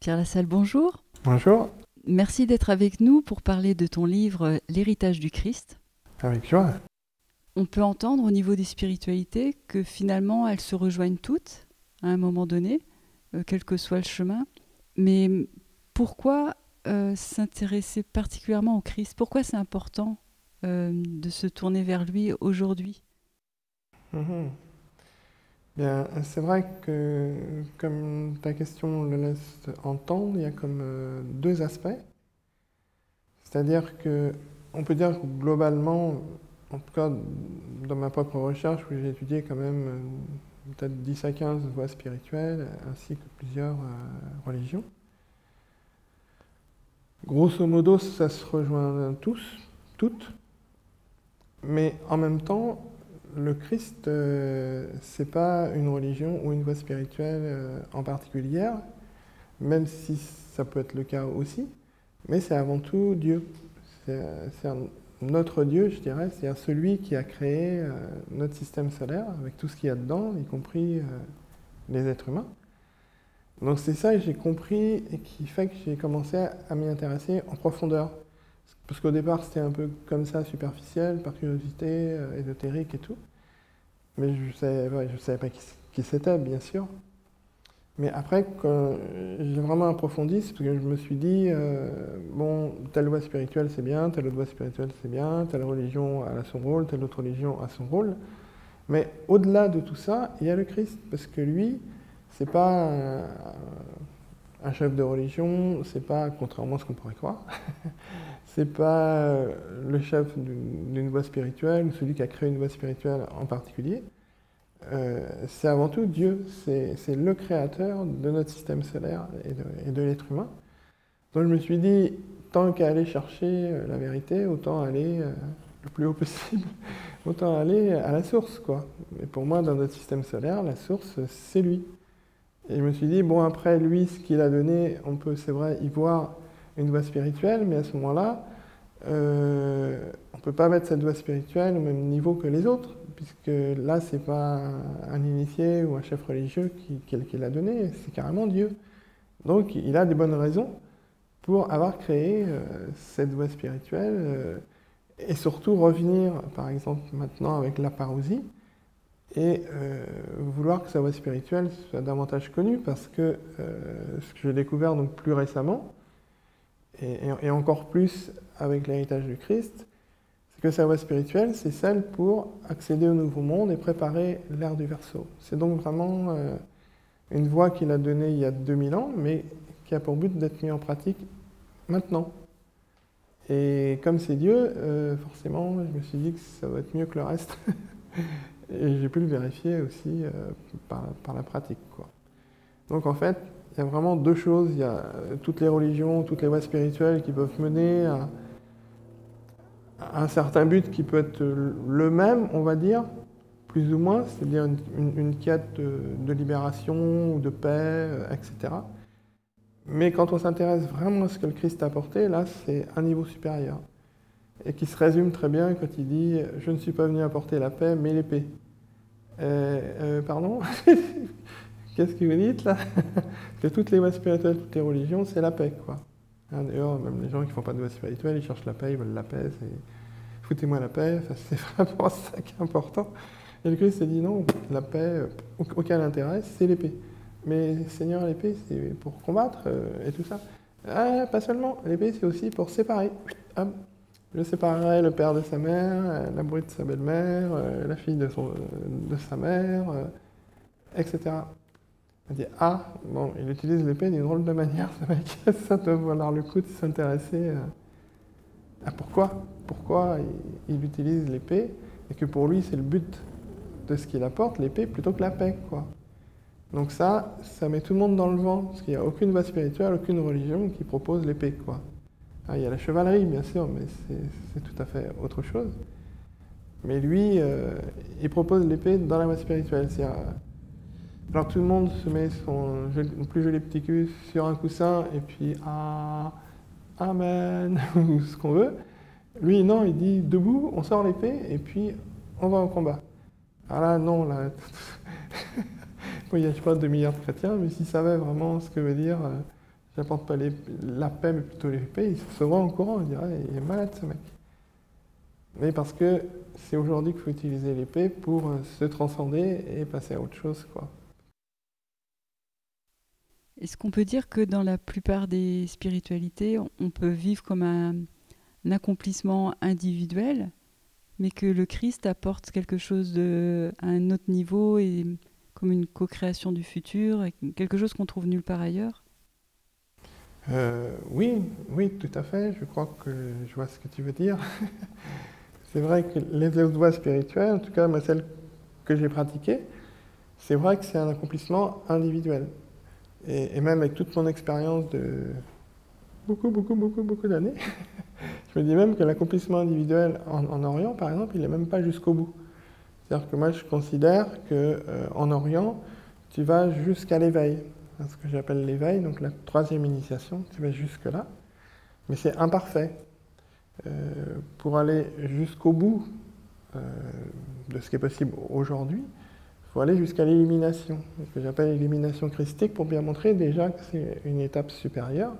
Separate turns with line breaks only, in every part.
Pierre Lassalle, bonjour.
Bonjour,
Merci d'être avec nous pour parler de ton livre L'héritage du Christ.
avec joie.
On peut entendre au niveau des spiritualités que finalement elles se rejoignent toutes à un moment donné, quel que soit le chemin. Mais pourquoi s'intéresser particulièrement au Christ? Pourquoi c'est important de se tourner vers lui aujourd'hui?
Mhm. Bien, c'est vrai que, comme ta question le laisse entendre, il y a comme deux aspects. C'est-à-dire que, on peut dire que globalement, en tout cas dans ma propre recherche, où j'ai étudié quand même peut-être 10 à 15 voies spirituelles, ainsi que plusieurs religions. Grosso modo, ça se rejoint tous, toutes, mais en même temps, le Christ, c'est pas une religion ou une voie spirituelle en particulier, même si ça peut être le cas aussi, mais c'est avant tout Dieu. C'est notre Dieu, je dirais, c'est celui qui a créé notre système solaire avec tout ce qu'il y a dedans, y compris les êtres humains. Donc c'est ça que j'ai compris et qui fait que j'ai commencé à m'y intéresser en profondeur. Parce qu'au départ, c'était un peu comme ça, superficiel, par curiosité, ésotérique et tout. Mais je savais pas qui c'était, bien sûr. Mais après, quand j'ai vraiment approfondi, c'est parce que je me suis dit, bon, telle voie spirituelle c'est bien, telle autre voie spirituelle c'est bien, telle religion a son rôle, telle autre religion a son rôle. Mais au-delà de tout ça, il y a le Christ, parce que lui, c'est pas un chef de religion, c'est pas, contrairement à ce qu'on pourrait croire, c'est pas le chef d'une voie spirituelle ou celui qui a créé une voie spirituelle en particulier. C'est avant tout Dieu, c'est le créateur de notre système solaire et de l'être humain. Donc je me suis dit, tant qu'à aller chercher la vérité, autant aller le plus haut possible, autant aller à la source, quoi. Et pour moi, dans notre système solaire, la source, c'est lui. Et je me suis dit, bon, après, lui, ce qu'il a donné, on peut, c'est vrai, y voir une voie spirituelle, mais à ce moment-là, on ne peut pas mettre cette voie spirituelle au même niveau que les autres, puisque là, c'est pas un initié ou un chef religieux qui l'a donné, c'est carrément Dieu. Donc, il a des bonnes raisons pour avoir créé cette voie spirituelle et surtout revenir, par exemple, maintenant avec la parousie, et vouloir que sa voie spirituelle soit davantage connue, parce que ce que j'ai découvert donc plus récemment, et encore plus avec l'héritage du Christ, c'est que sa voie spirituelle, c'est celle pour accéder au nouveau monde et préparer l'ère du Verseau. C'est donc vraiment une voie qu'il a donnée il y a 2000 ans, mais qui a pour but d'être mise en pratique maintenant. Et comme c'est Dieu, forcément, je me suis dit que ça va être mieux que le reste. Et j'ai pu le vérifier aussi par la pratique, quoi. Donc en fait, il y a vraiment deux choses. Il y a toutes les religions, toutes les voies spirituelles qui peuvent mener à un certain but qui peut être le même, on va dire, plus ou moins, c'est-à-dire une quête de libération ou de paix, etc. Mais quand on s'intéresse vraiment à ce que le Christ a apporté, là, c'est un niveau supérieur. Et qui se résume très bien quand il dit « Je ne suis pas venu apporter la paix, mais l'épée ». Pardon? Qu'est-ce que vous dites là? Que toutes les voies spirituelles, toutes les religions, c'est la paix, quoi. Hein, d'ailleurs, même les gens qui ne font pas de voie spirituelle, ils cherchent la paix, ils veulent la paix. Foutez-moi la paix, c'est vraiment ça qui est important. Et le Christ s'est dit non, la paix, aucun intérêt, c'est l'épée. Mais Seigneur, l'épée, c'est pour combattre et tout ça. Ah, pas seulement, l'épée, c'est aussi pour séparer. Hop. Je séparerai le père de sa mère, la brouille de sa belle-mère, la fille de sa mère, etc. On dit, ah, bon, il utilise l'épée d'une drôle de manière, ce mec. Ça doit valoir le coup de s'intéresser à pourquoi il utilise l'épée, et que pour lui, c'est le but de ce qu'il apporte, l'épée, plutôt que la paix, quoi. Donc ça met tout le monde dans le vent, parce qu'il n'y a aucune voie spirituelle, aucune religion qui propose l'épée, quoi. Ah, il y a la chevalerie, bien sûr, mais c'est tout à fait autre chose. Mais lui, il propose l'épée dans la voie spirituelle. Alors tout le monde se met son plus joli petit cul sur un coussin, et puis ah, amen, ou ce qu'on veut. Lui, non, il dit debout, on sort l'épée, et puis on va au combat. Alors là, non, là, bon, il n'y a pas 2 milliards de chrétiens, mais s'ils savaient vraiment ce que veut dire, j'apporte pas la paix, mais plutôt l'épée, il se voit en courant, il dirait, il est malade ce mec. Mais parce que c'est aujourd'hui qu'il faut utiliser l'épée pour se transcender et passer à autre chose, quoi.
Est-ce qu'on peut dire que dans la plupart des spiritualités, on peut vivre comme un accomplissement individuel, mais que le Christ apporte quelque chose à un autre niveau et comme une co-création du futur, et quelque chose qu'on trouve nulle part ailleurs?
Oui, oui, tout à fait. Je crois que je vois ce que tu veux dire. C'est vrai que les autres voies spirituelles, en tout cas moi, celle que j'ai pratiquée, c'est vrai que c'est un accomplissement individuel. Et même avec toute mon expérience de beaucoup d'années, je me dis même que l'accomplissement individuel en Orient, par exemple, il n'est même pas jusqu'au bout. C'est-à-dire que moi, je considère qu'en Orient, tu vas jusqu'à l'éveil. Ce que j'appelle l'éveil, donc la troisième initiation, tu vas jusque-là. Mais c'est imparfait. Pour aller jusqu'au bout de ce qui est possible aujourd'hui, il faut aller jusqu'à l'élimination, ce que j'appelle l'élimination christique, pour bien montrer déjà que c'est une étape supérieure.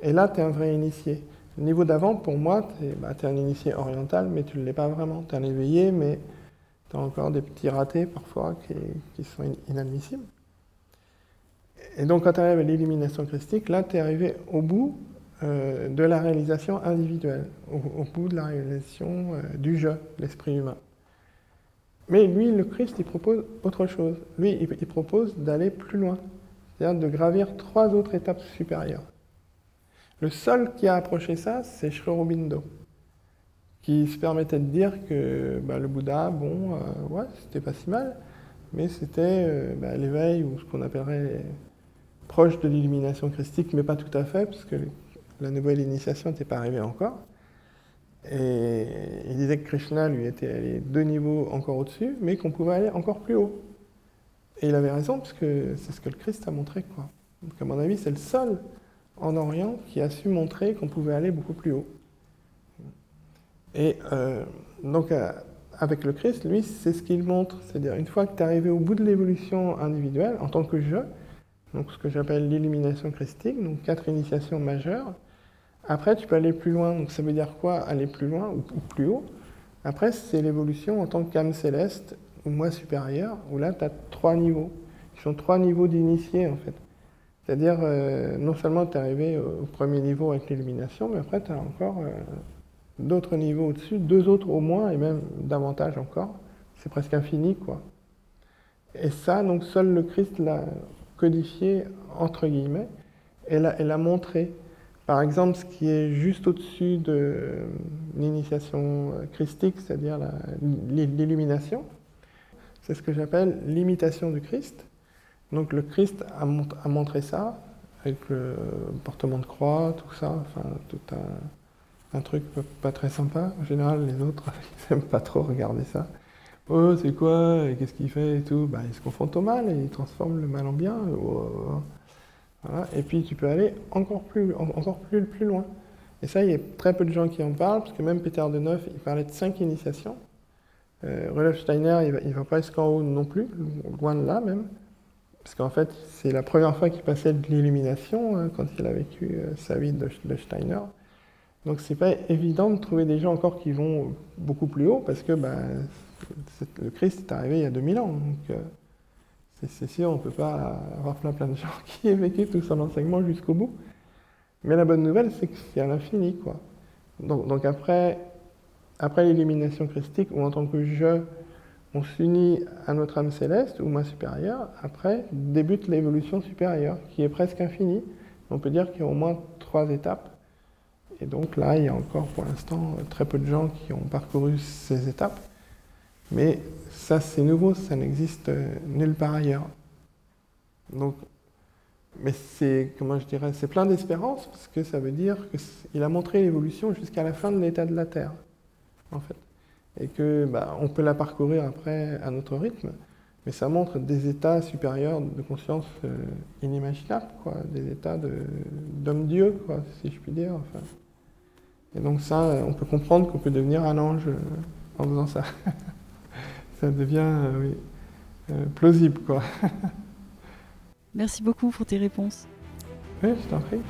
Et là, tu es un vrai initié. Le niveau d'avant, pour moi, tu es un initié oriental, mais tu ne l'es pas vraiment. Tu es un éveillé, mais tu as encore des petits ratés parfois qui sont inadmissibles. Et donc, quand tu arrives à l'élimination christique, là, tu es arrivé au bout de la réalisation individuelle, au bout de la réalisation du je, l'esprit humain. Mais lui, le Christ, il propose autre chose. Lui, il propose d'aller plus loin, c'est-à-dire de gravir 3 autres étapes supérieures. Le seul qui a approché ça, c'est Sri Aurobindo, qui se permettait de dire que le Bouddha, ouais, c'était pas si mal, mais c'était l'éveil, ou ce qu'on appellerait proche de l'illumination christique, mais pas tout à fait, parce que la nouvelle initiation n'était pas arrivée encore. Et il disait que Krishna, lui, était allé 2 niveaux encore au-dessus, mais qu'on pouvait aller encore plus haut. Et il avait raison, parce que c'est ce que le Christ a montré, quoi. Donc, à mon avis, c'est le seul en Orient qui a su montrer qu'on pouvait aller beaucoup plus haut. Et donc, avec le Christ, lui, c'est ce qu'il montre. C'est-à-dire, une fois que tu es arrivé au bout de l'évolution individuelle, en tant que je, donc ce que j'appelle l'illumination christique, donc 4 initiations majeures, après, tu peux aller plus loin. Donc, ça veut dire quoi, aller plus loin ou plus haut? Après, c'est l'évolution en tant qu'âme céleste, ou moi supérieur, où là, tu as 3 niveaux, qui sont 3 niveaux d'initiés, en fait. C'est-à-dire, non seulement tu es arrivé au premier niveau avec l'illumination, mais après, tu as encore d'autres niveaux au-dessus, 2 autres au moins, et même davantage encore. C'est presque infini, quoi. Et ça, donc, seul le Christ l'a codifié, entre guillemets, et l'a montré. Par exemple, ce qui est juste au-dessus de l'initiation christique, c'est-à-dire l'illumination, c'est ce que j'appelle l'imitation du Christ. Donc le Christ a montré ça, avec le portement de croix, tout ça, enfin tout un truc pas très sympa. En général, les autres, ils n'aiment pas trop regarder ça. Oh, c'est quoi? Qu'est-ce qu'il fait et tout? Ils se confrontent au mal et ils transforment le mal en bien. Voilà. Et puis tu peux aller encore plus loin. Et ça, il y a très peu de gens qui en parlent, parce que même Peter de Neuf, il parlait de 5 initiations. Rudolf Steiner, il va pas jusqu'en haut non plus, loin de là même. Parce qu'en fait, c'est la première fois qu'il passait de l'illumination, quand il a vécu sa vie de Steiner. Donc c'est pas évident de trouver des gens encore qui vont beaucoup plus haut, parce que le Christ est arrivé il y a 2000 ans. Donc c'est sûr, on ne peut pas avoir plein de gens qui aient vécu tout son enseignement jusqu'au bout. Mais la bonne nouvelle, c'est que c'est à l'infini, quoi. Donc après l'illumination christique, ou en tant que je, on s'unit à notre âme céleste, ou moi supérieure, après débute l'évolution supérieure, qui est presque infinie. On peut dire qu'il y a au moins 3 étapes. Et donc là, il y a encore pour l'instant très peu de gens qui ont parcouru ces étapes. Mais ça, c'est nouveau, ça n'existe nulle part ailleurs. Donc, mais c'est, comment je dirais, c'est plein d'espérance, parce que ça veut dire qu'il a montré l'évolution jusqu'à la fin de l'état de la Terre, en fait. Et que on peut la parcourir après à notre rythme, mais ça montre des états supérieurs de conscience inimaginables, quoi, des états d'homme-dieu, quoi, si je puis dire. Enfin. Et donc ça, on peut comprendre qu'on peut devenir un ange en faisant ça. Ça devient plausible, quoi.
Merci beaucoup pour tes réponses.
Oui, je t'en prie.